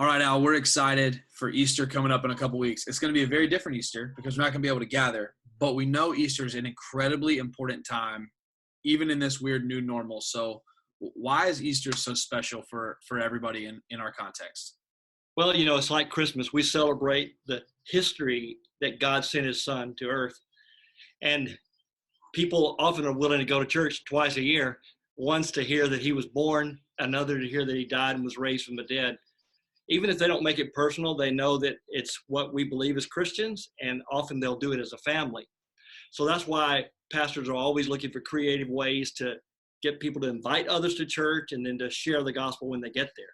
All right, Al, we're excited for Easter coming up in a couple weeks. It's going to be a very different Easter because we're not going to be able to gather, but we know Easter is an incredibly important time, even in this weird new normal. So why is Easter so special for everybody in our context? Well, it's like Christmas. We celebrate the history that God sent his son to earth. And people often are willing to go to church twice a year, once to hear that he was born, another to hear that he died and was raised from the dead. Even if they don't make it personal, they know that it's what we believe as Christians, and often they'll do it as a family. So that's why pastors are always looking for creative ways to get people to invite others to church and then to share the gospel when they get there.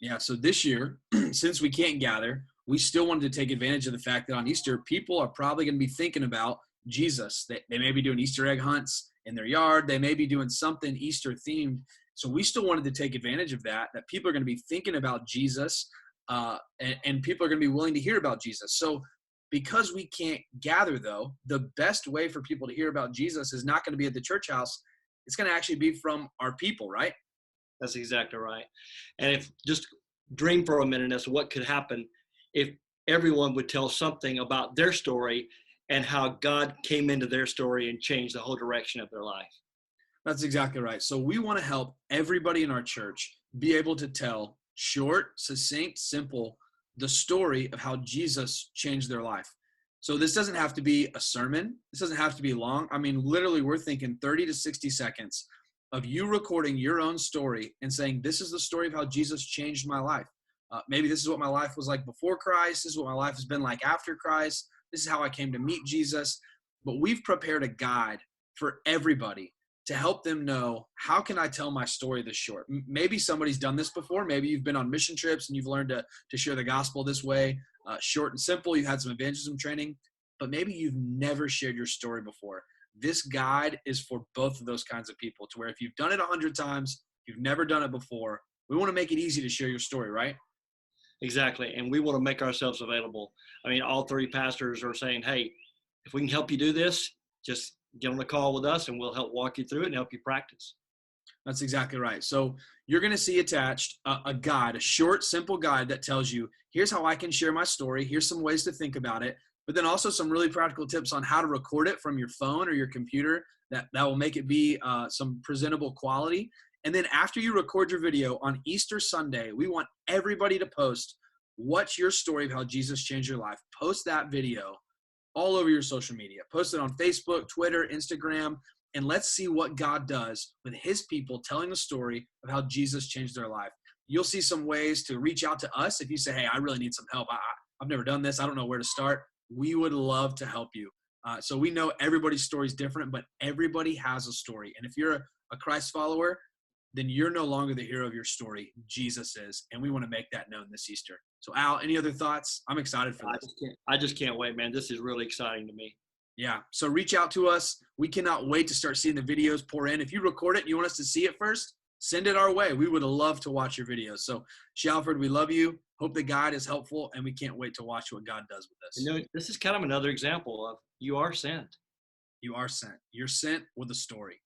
Yeah, so this year, since we can't gather, we still wanted to take advantage of the fact that on Easter, people are probably going to be thinking about Jesus. They may be doing Easter egg hunts in their yard. They may be doing something Easter themed. So we still wanted to take advantage of that people are going to be thinking about Jesus, and people are going to be willing to hear about Jesus. So because we can't gather, though, the best way for people to hear about Jesus is not going to be at the church house. It's going to actually be from our people, right? That's exactly right. And if just dream for a minute as to what could happen if everyone would tell something about their story and how God came into their story and changed the whole direction of their life. That's exactly right. So we want to help everybody in our church be able to tell short, succinct, simple, the story of how Jesus changed their life. So this doesn't have to be a sermon. This doesn't have to be long. I mean, literally, we're thinking 30 to 60 seconds of you recording your own story and saying, this is the story of how Jesus changed my life. Maybe this is what my life was like before Christ. This is what my life has been like after Christ. This is how I came to meet Jesus. But we've prepared a guide for everybody to help them know, how can I tell my story this short? Maybe somebody's done this before. Maybe you've been on mission trips and you've learned to share the gospel this way, short and simple. You've had some evangelism training, but maybe you've never shared your story before. This guide is for both of those kinds of people, to where if you've done it 100 times, you've never done it before, we want to make it easy to share your story, right? Exactly. And we want to make ourselves available. I mean, all three pastors are saying, hey, if we can help you do this, just get on the call with us and we'll help walk you through it and help you practice. That's exactly right. So you're going to see attached a guide, a short, simple guide that tells you, here's how I can share my story. Here's some ways to think about it, but then also some really practical tips on how to record it from your phone or your computer that will make it be some presentable quality. And then after you record your video on Easter Sunday, we want everybody to post, what's your story of how Jesus changed your life? Post that video all over your social media. Post it on Facebook, Twitter, Instagram, and let's see what God does with his people telling the story of how Jesus changed their life. You'll see some ways to reach out to us if you say, hey, I really need some help. I've never done this. I don't know where to start. We would love to help you. So we know everybody's story is different, but everybody has a story. And if you're a Christ follower, then you're no longer the hero of your story. Jesus is. And we want to make that known this Easter. So Al, any other thoughts? I'm excited for this. I just can't wait, man. This is really exciting to me. Yeah. So reach out to us. We cannot wait to start seeing the videos pour in. If you record it and you want us to see it first, send it our way. We would love to watch your videos. So Shalford, we love you. Hope the guide is helpful, and we can't wait to watch what God does with this. This is kind of another example of you are sent. You are sent. You're sent with a story.